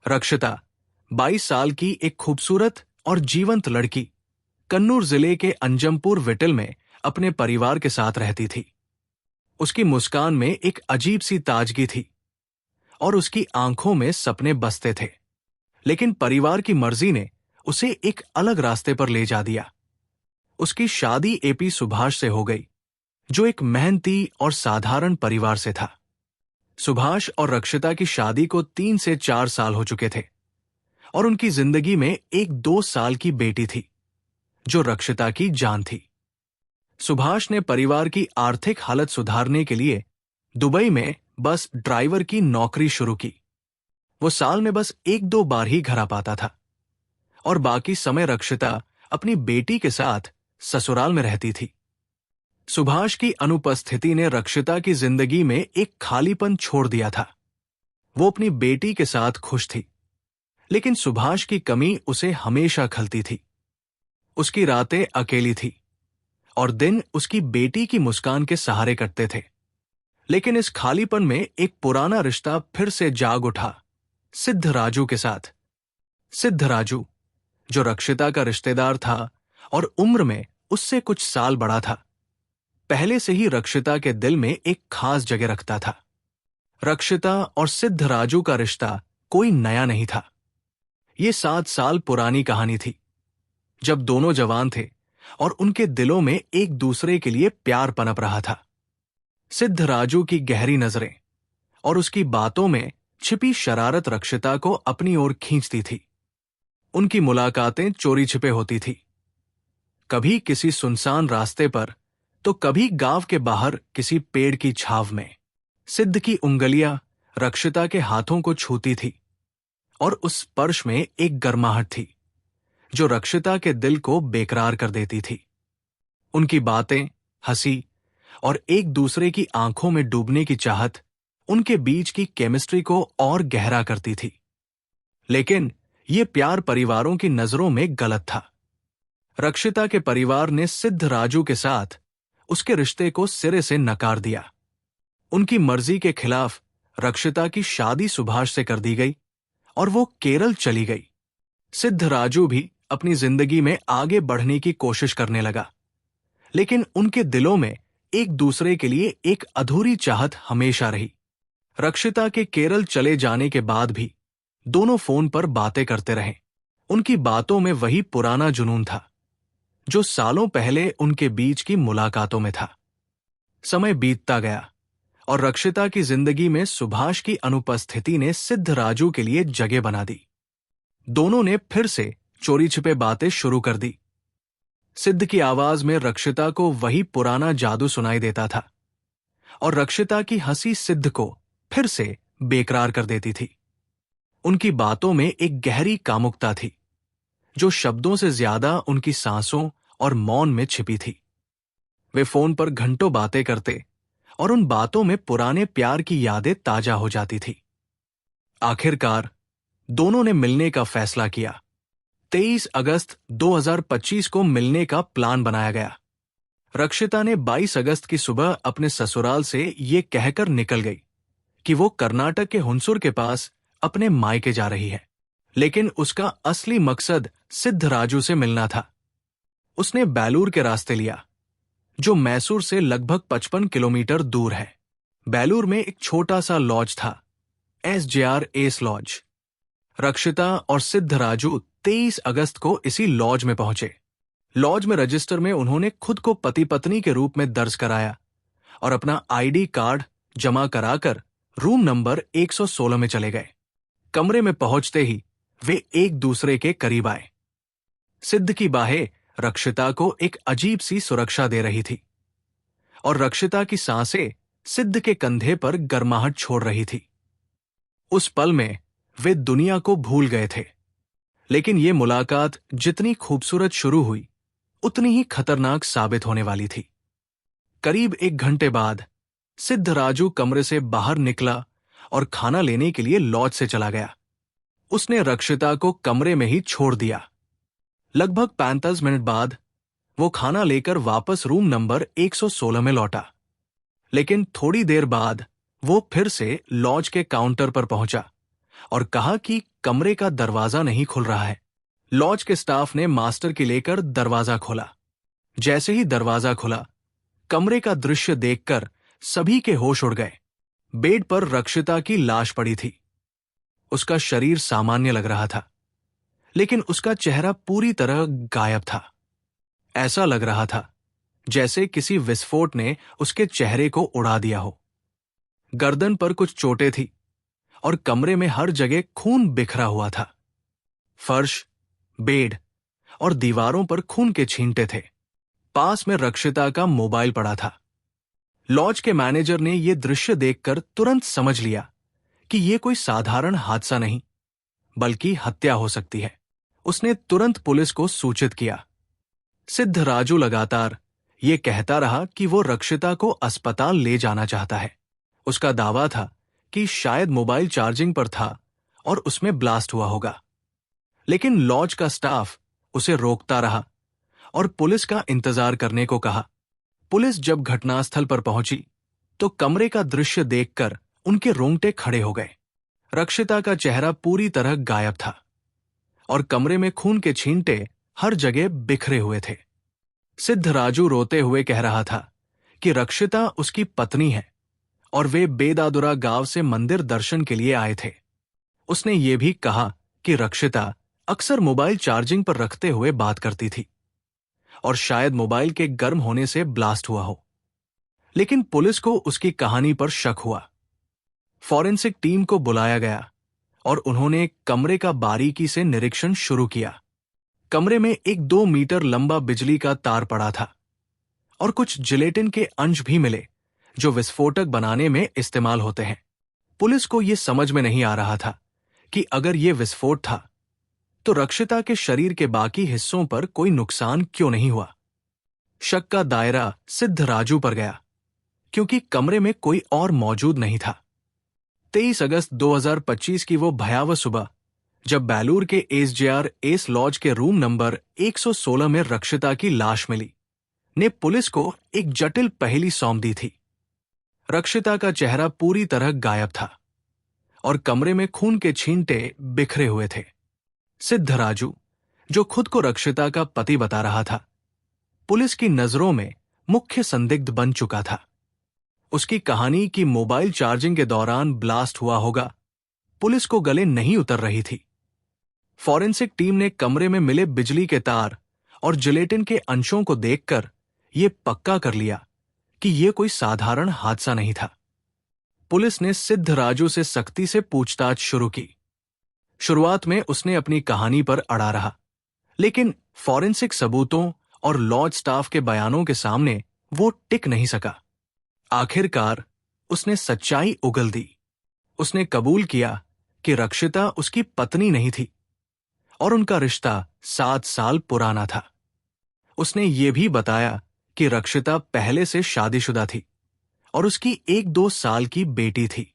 रक्षिता 22 साल की एक खूबसूरत और जीवंत लड़की कन्नूर जिले के अंजमपुर विटिल में अपने परिवार के साथ रहती थी। उसकी मुस्कान में एक अजीब सी ताजगी थी और उसकी आंखों में सपने बसते थे। लेकिन परिवार की मर्जी ने उसे एक अलग रास्ते पर ले जा दिया। उसकी शादी एपी सुभाष से हो गई, जो एक मेहनती और साधारण परिवार से था। सुभाष और रक्षिता की शादी को 3 से 4 साल हो चुके थे और उनकी जिंदगी में एक 2 साल की बेटी थी, जो रक्षिता की जान थी। सुभाष ने परिवार की आर्थिक हालत सुधारने के लिए दुबई में बस ड्राइवर की नौकरी शुरू की। वो साल में बस 1-2 बार ही घर आ पाता था और बाकी समय रक्षिता अपनी बेटी के साथ ससुराल में रहती थी। सुभाष की अनुपस्थिति ने रक्षिता की जिंदगी में एक खालीपन छोड़ दिया था। वो अपनी बेटी के साथ खुश थी, लेकिन सुभाष की कमी उसे हमेशा खलती थी। उसकी रातें अकेली थी और दिन उसकी बेटी की मुस्कान के सहारे कटते थे। लेकिन इस खालीपन में एक पुराना रिश्ता फिर से जाग उठा, सिद्ध राजू के साथ। सिद्ध राजू, जो रक्षिता का रिश्तेदार था और उम्र में उससे कुछ साल बड़ा था, पहले से ही रक्षिता के दिल में एक खास जगह रखता था। रक्षिता और सिद्ध राजू का रिश्ता कोई नया नहीं था। ये 7 साल पुरानी कहानी थी, जब दोनों जवान थे और उनके दिलों में एक दूसरे के लिए प्यार पनप रहा था। सिद्ध राजू की गहरी नजरें और उसकी बातों में छिपी शरारत रक्षिता को अपनी ओर खींचती थी। उनकी मुलाकातें चोरी छिपे होती थी, कभी किसी सुनसान रास्ते पर तो कभी गांव के बाहर किसी पेड़ की छाव में। सिद्ध की उंगलियां रक्षिता के हाथों को छूती थी और उस स्पर्श में एक गर्माहट थी, जो रक्षिता के दिल को बेकरार कर देती थी। उनकी बातें, हंसी और एक दूसरे की आंखों में डूबने की चाहत उनके बीच की केमिस्ट्री को और गहरा करती थी। लेकिन यह प्यार परिवारों की नजरों में गलत था। रक्षिता के परिवार ने सिद्ध राजू के साथ उसके रिश्ते को सिरे से नकार दिया। उनकी मर्जी के खिलाफ रक्षिता की शादी सुभाष से कर दी गई और वो केरल चली गई। सिद्ध राजू भी अपनी जिंदगी में आगे बढ़ने की कोशिश करने लगा, लेकिन उनके दिलों में एक दूसरे के लिए एक अधूरी चाहत हमेशा रही। रक्षिता के केरल चले जाने के बाद भी दोनों फोन पर बातें करते रहे। उनकी बातों में वही पुराना जुनून था, जो सालों पहले उनके बीच की मुलाकातों में था। समय बीतता गया और रक्षिता की जिंदगी में सुभाष की अनुपस्थिति ने सिद्ध राजू के लिए जगह बना दी। दोनों ने फिर से चोरी छिपे बातें शुरू कर दी। सिद्ध की आवाज में रक्षिता को वही पुराना जादू सुनाई देता था और रक्षिता की हंसी सिद्ध को फिर से बेकरार कर देती थी। उनकी बातों में एक गहरी कामुकता थी, जो शब्दों से ज्यादा उनकी सांसों और मौन में छिपी थी। वे फोन पर घंटों बातें करते और उन बातों में पुराने प्यार की यादें ताजा हो जाती थी। आखिरकार दोनों ने मिलने का फैसला किया। 23 अगस्त 2025 को मिलने का प्लान बनाया गया। रक्षिता ने 22 अगस्त की सुबह अपने ससुराल से ये कहकर निकल गई कि वो कर्नाटक के हुंसूर के पास अपने मायके जा रही है, लेकिन उसका असली मकसद सिद्ध राजू से मिलना था। उसने बेलूर के रास्ते लिया, जो मैसूर से लगभग 55 किलोमीटर दूर है। बेलूर में एक छोटा सा लॉज था, SJR एस लॉज। रक्षिता और सिद्ध राजू 23 अगस्त को इसी लॉज में पहुंचे। लॉज में रजिस्टर में उन्होंने खुद को पति पत्नी के रूप में दर्ज कराया और अपना ID कार्ड जमा कराकर रूम नंबर 116 में चले गए। कमरे में पहुंचते ही वे एक दूसरे के करीब आए। सिद्ध की बाहें रक्षिता को एक अजीब सी सुरक्षा दे रही थी और रक्षिता की सांसें सिद्ध के कंधे पर गर्माहट छोड़ रही थी। उस पल में वे दुनिया को भूल गए थे। लेकिन ये मुलाकात जितनी खूबसूरत शुरू हुई, उतनी ही खतरनाक साबित होने वाली थी। करीब 1 घंटे बाद सिद्ध राजू कमरे से बाहर निकला और खाना लेने के लिए लॉज से चला गया। उसने रक्षिता को कमरे में ही छोड़ दिया। लगभग 45 मिनट बाद वो खाना लेकर वापस रूम नंबर 116 में लौटा, लेकिन थोड़ी देर बाद वो फिर से लॉज के काउंटर पर पहुंचा और कहा कि कमरे का दरवाजा नहीं खुल रहा है। लॉज के स्टाफ ने मास्टर की लेकर दरवाजा खोला। जैसे ही दरवाजा खुला, कमरे का दृश्य देखकर सभी के होश उड़ गए। बेड पर रक्षिता की लाश पड़ी थी। उसका शरीर सामान्य लग रहा था, लेकिन उसका चेहरा पूरी तरह गायब था। ऐसा लग रहा था जैसे किसी विस्फोट ने उसके चेहरे को उड़ा दिया हो। गर्दन पर कुछ चोटें थी और कमरे में हर जगह खून बिखरा हुआ था। फर्श, बेड और दीवारों पर खून के छींटे थे। पास में रक्षिता का मोबाइल पड़ा था। लॉज के मैनेजर ने यह दृश्य देखकर तुरंत समझ लिया कि यह कोई साधारण हादसा नहीं, बल्कि हत्या हो सकती है। उसने तुरंत पुलिस को सूचित किया। सिद्धराजू लगातार यह कहता रहा कि वो रक्षिता को अस्पताल ले जाना चाहता है। उसका दावा था कि शायद मोबाइल चार्जिंग पर था और उसमें ब्लास्ट हुआ होगा। लेकिन लॉज का स्टाफ उसे रोकता रहा और पुलिस का इंतजार करने को कहा। पुलिस जब घटनास्थल पर पहुंची तो कमरे का दृश्य देखकर उनके रोंगटे खड़े हो गए। रक्षिता का चेहरा पूरी तरह गायब था और कमरे में खून के छींटे हर जगह बिखरे हुए थे। सिद्धराजू रोते हुए कह रहा था कि रक्षिता उसकी पत्नी है और वे बेदादुरा गांव से मंदिर दर्शन के लिए आए थे। उसने ये भी कहा कि रक्षिता अक्सर मोबाइल चार्जिंग पर रखते हुए बात करती थी और शायद मोबाइल के गर्म होने से ब्लास्ट हुआ हो। लेकिन पुलिस को उसकी कहानी पर शक हुआ। फॉरेंसिक टीम को बुलाया गया और उन्होंने कमरे का बारीकी से निरीक्षण शुरू किया। कमरे में एक 2 मीटर लंबा बिजली का तार पड़ा था और कुछ जिलेटिन के अंश भी मिले जो विस्फोटक बनाने में इस्तेमाल होते हैं। पुलिस को यह समझ में नहीं आ रहा था कि अगर यह विस्फोट था तो रक्षिता के शरीर के बाकी हिस्सों पर कोई नुकसान क्यों नहीं हुआ। शक का दायरा सिद्धराजू पर गया क्योंकि कमरे में कोई और मौजूद नहीं था। 23 अगस्त 2025 की वो भयावह सुबह, जब बेलूर के एसजेआर एस लॉज के रूम नंबर 116 में रक्षिता की लाश मिली, ने पुलिस को एक जटिल पहेली सौंप दी थी। रक्षिता का चेहरा पूरी तरह गायब था और कमरे में खून के छींटे बिखरे हुए थे। सिद्धराजू, जो खुद को रक्षिता का पति बता रहा था, पुलिस की नजरों में मुख्य संदिग्ध बन चुका था। उसकी कहानी कि मोबाइल चार्जिंग के दौरान ब्लास्ट हुआ होगा, पुलिस को गले नहीं उतर रही थी। फॉरेंसिक टीम ने कमरे में मिले बिजली के तार और जिलेटिन के अंशों को देखकर यह पक्का कर लिया कि यह कोई साधारण हादसा नहीं था। पुलिस ने सिद्धराजू से सख्ती से पूछताछ शुरू की। शुरुआत में उसने अपनी कहानी पर अड़ा रहा, लेकिन फॉरेंसिक सबूतों और लॉज स्टाफ के बयानों के सामने वो टिक नहीं सका। आखिरकार उसने सच्चाई उगल दी। उसने कबूल किया कि रक्षिता उसकी पत्नी नहीं थी और उनका रिश्ता 7 साल पुराना था। उसने ये भी बताया कि रक्षिता पहले से शादीशुदा थी और उसकी 1-2 साल की बेटी थी।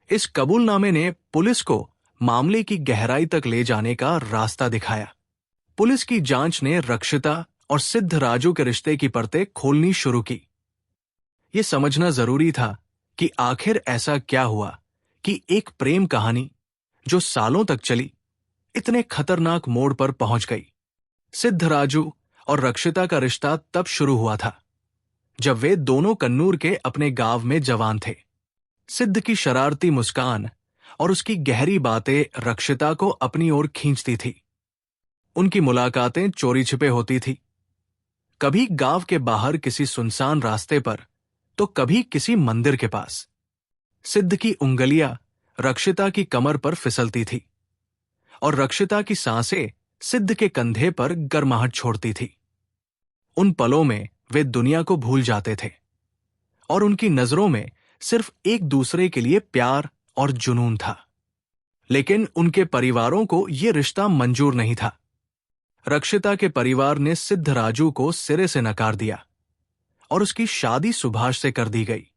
इस कबूलनामे ने पुलिस को मामले की गहराई तक ले जाने का रास्ता दिखाया। पुलिस की जांच ने रक्षिता और सिद्धराजू के रिश्ते की परतें खोलनी शुरू की। यह समझना जरूरी था कि आखिर ऐसा क्या हुआ कि एक प्रेम कहानी जो सालों तक चली, इतने खतरनाक मोड़ पर पहुंच गई। सिद्धराजू और रक्षिता का रिश्ता तब शुरू हुआ था जब वे दोनों कन्नूर के अपने गांव में जवान थे। सिद्ध की शरारती मुस्कान और उसकी गहरी बातें रक्षिता को अपनी ओर खींचती थी। उनकी मुलाकातें चोरी छिपे होती थी, कभी गांव के बाहर किसी सुनसान रास्ते पर, तो कभी किसी मंदिर के पास। सिद्ध की उंगलियां रक्षिता की कमर पर फिसलती थी और रक्षिता की सांसें सिद्ध के कंधे पर गर्माहट छोड़ती थी। उन पलों में वे दुनिया को भूल जाते थे और उनकी नजरों में सिर्फ एक दूसरे के लिए प्यार और जुनून था। लेकिन उनके परिवारों को यह रिश्ता मंजूर नहीं था। रक्षिता के परिवार ने सिद्धराजू को सिरे से नकार दिया और उसकी शादी सुभाष से कर दी गई।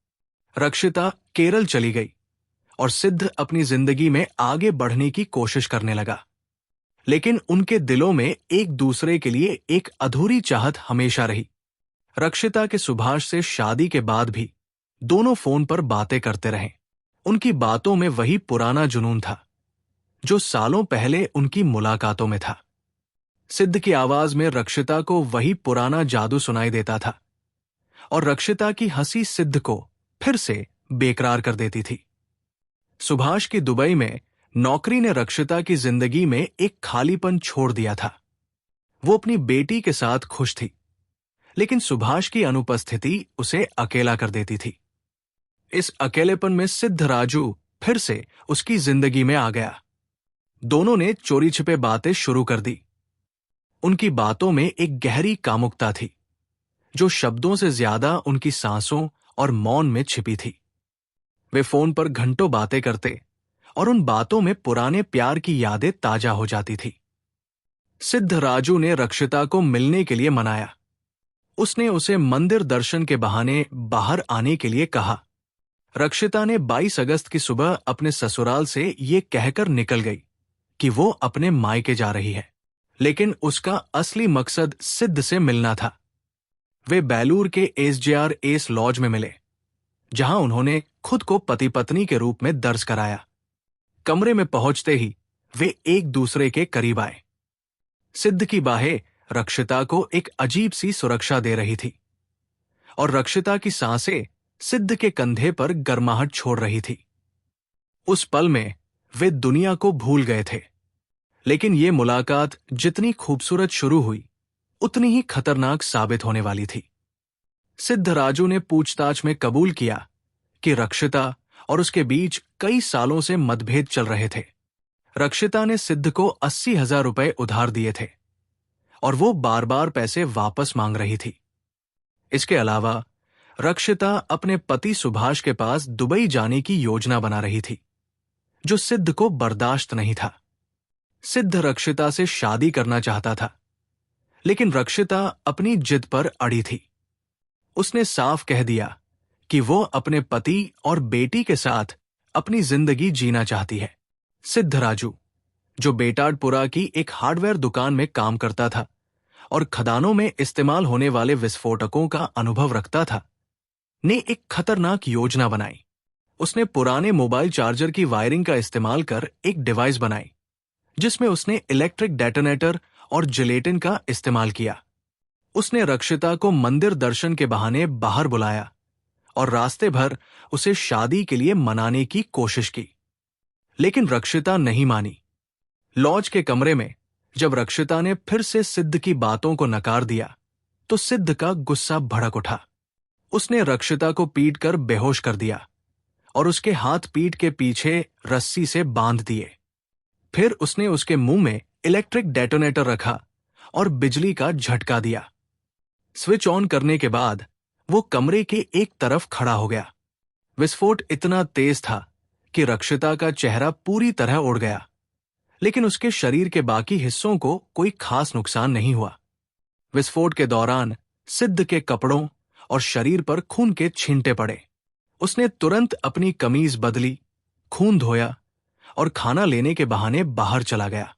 रक्षिता केरल चली गई और सिद्ध अपनी जिंदगी में आगे बढ़ने की कोशिश करने लगा। लेकिन उनके दिलों में एक दूसरे के लिए एक अधूरी चाहत हमेशा रही। रक्षिता के सुभाष से शादी के बाद भी दोनों फोन पर बातें करते रहे। उनकी बातों में वही पुराना जुनून था, जो सालों पहले उनकी मुलाकातों में था। सिद्ध की आवाज में रक्षिता को वही पुराना जादू सुनाई देता था और रक्षिता की हंसी सिद्ध को फिर से बेकरार कर देती थी। सुभाष की दुबई में नौकरी ने रक्षिता की जिंदगी में एक खालीपन छोड़ दिया था। वो अपनी बेटी के साथ खुश थी, लेकिन सुभाष की अनुपस्थिति उसे अकेला कर देती थी। इस अकेलेपन में सिद्ध राजू फिर से उसकी जिंदगी में आ गया। दोनों ने चोरी छिपे बातें शुरू कर दी। उनकी बातों में एक गहरी कामुकता थी, जो शब्दों से ज्यादा उनकी सांसों और मौन में छिपी थी। वे फोन पर घंटों बातें करते और उन बातों में पुराने प्यार की यादें ताजा हो जाती थी। सिद्ध राजू ने रक्षिता को मिलने के लिए मनाया। उसने उसे मंदिर दर्शन के बहाने बाहर आने के लिए कहा। रक्षिता ने 22 अगस्त की सुबह अपने ससुराल से ये कहकर निकल गई कि वो अपने मायके जा रही है, लेकिन उसका असली मकसद सिद्ध से मिलना था। वे बेलूर के एसजेआर एस लॉज में मिले, जहां उन्होंने खुद को पति पत्नी के रूप में दर्ज कराया। कमरे में पहुंचते ही वे एक दूसरे के करीब आए। सिद्ध की बाहें रक्षिता को एक अजीब सी सुरक्षा दे रही थी और रक्षिता की सांसें सिद्ध के कंधे पर गर्माहट छोड़ रही थी। उस पल में वे दुनिया को भूल गए थे, लेकिन ये मुलाकात जितनी खूबसूरत शुरू हुई, उतनी ही खतरनाक साबित होने वाली थी। सिद्ध राजू ने पूछताछ में कबूल किया कि रक्षिता और उसके बीच कई सालों से मतभेद चल रहे थे। रक्षिता ने सिद्ध को 80,000 रुपए उधार दिए थे और वो बार बार पैसे वापस मांग रही थी। इसके अलावा रक्षिता अपने पति सुभाष के पास दुबई जाने की योजना बना रही थी, जो सिद्ध को बर्दाश्त नहीं था। सिद्ध रक्षिता से शादी करना चाहता था, लेकिन रक्षिता अपनी जिद पर अड़ी थी। उसने साफ कह दिया कि वो अपने पति और बेटी के साथ अपनी जिंदगी जीना चाहती है। सिद्ध राजू, जो बेटाडपुरा की एक हार्डवेयर दुकान में काम करता था और खदानों में इस्तेमाल होने वाले विस्फोटकों का अनुभव रखता था, ने एक खतरनाक योजना बनाई। उसने पुराने मोबाइल चार्जर की वायरिंग का इस्तेमाल कर एक डिवाइस बनाई, जिसमें उसने इलेक्ट्रिक डेटोनेटर और जिलेटिन का इस्तेमाल किया। उसने रक्षिता को मंदिर दर्शन के बहाने बाहर बुलाया और रास्ते भर उसे शादी के लिए मनाने की कोशिश की, लेकिन रक्षिता नहीं मानी। लॉज के कमरे में जब रक्षिता ने फिर से सिद्ध की बातों को नकार दिया, तो सिद्ध का गुस्सा भड़क उठा। उसने रक्षिता को पीटकर बेहोश कर दिया और उसके हाथ पीठ के पीछे रस्सी से बांध दिए। फिर उसने उसके मुंह में इलेक्ट्रिक डेटोनेटर रखा और बिजली का झटका दिया। स्विच ऑन करने के बाद वो कमरे के एक तरफ खड़ा हो गया। विस्फोट इतना तेज था कि रक्षिता का चेहरा पूरी तरह उड़ गया, लेकिन उसके शरीर के बाकी हिस्सों को कोई खास नुकसान नहीं हुआ। विस्फोट के दौरान सिद्ध के कपड़ों और शरीर पर खून के छींटे पड़े। उसने तुरंत अपनी कमीज बदली, खून धोया और खाना लेने के बहाने बाहर चला गया।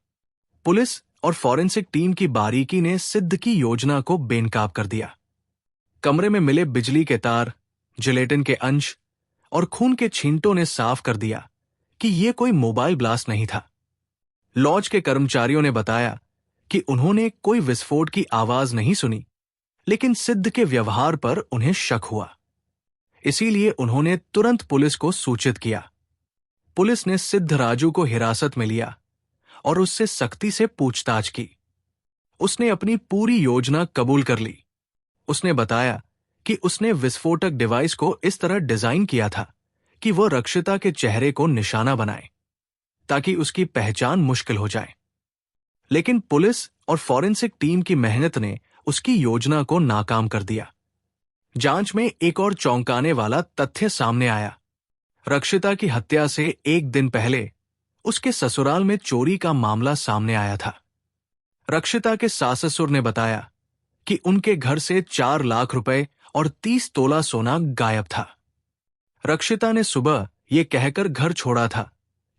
पुलिस और फॉरेंसिक टीम की बारीकी ने सिद्ध की योजना को बेनकाब कर दिया। कमरे में मिले बिजली के तार, जिलेटिन के अंश और खून के छींटों ने साफ कर दिया कि यह कोई मोबाइल ब्लास्ट नहीं था। लॉज के कर्मचारियों ने बताया कि उन्होंने कोई विस्फोट की आवाज नहीं सुनी, लेकिन सिद्ध के व्यवहार पर उन्हें शक हुआ। इसीलिए उन्होंने तुरंत पुलिस को सूचित किया। पुलिस ने सिद्ध राजू को हिरासत में लिया और उससे सख्ती से पूछताछ की। उसने अपनी पूरी योजना कबूल कर ली। उसने बताया कि उसने विस्फोटक डिवाइस को इस तरह डिजाइन किया था कि वह रक्षिता के चेहरे को निशाना बनाए, ताकि उसकी पहचान मुश्किल हो जाए। लेकिन पुलिस और फॉरेंसिक टीम की मेहनत ने उसकी योजना को नाकाम कर दिया। जांच में एक और चौंकाने वाला तथ्य सामने आया। रक्षिता की हत्या से एक दिन पहले उसके ससुराल में चोरी का मामला सामने आया था। रक्षिता के सास-ससुर ने बताया कि उनके घर से 4 लाख रुपए और 30 तोला सोना गायब था। रक्षिता ने सुबह ये कहकर घर छोड़ा था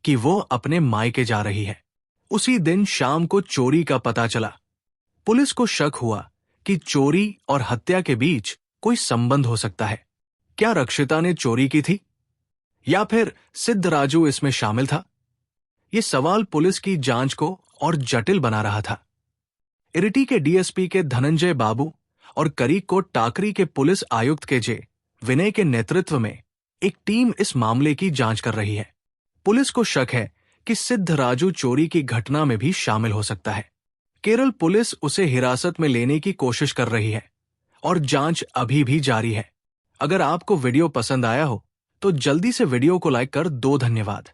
कि वो अपने मायके जा रही है। उसी दिन शाम को चोरी का पता चला। पुलिस को शक हुआ कि चोरी और हत्या के बीच कोई संबंध हो सकता है। क्या रक्षिता ने चोरी की थी, या फिर सिद्ध राजू इसमें शामिल था? ये सवाल पुलिस की जांच को और जटिल बना रहा था। इरिटी के डीएसपी के धनंजय बाबू और करीक को टाकरी के पुलिस आयुक्त के जे विनय के नेतृत्व में एक टीम इस मामले की जांच कर रही है। पुलिस को शक है कि सिद्धराजू चोरी की घटना में भी शामिल हो सकता है। केरल पुलिस उसे हिरासत में लेने की कोशिश कर रही है और जांच अभी भी जारी है। अगर आपको वीडियो पसंद आया हो तो जल्दी से वीडियो को लाइक कर दो। धन्यवाद।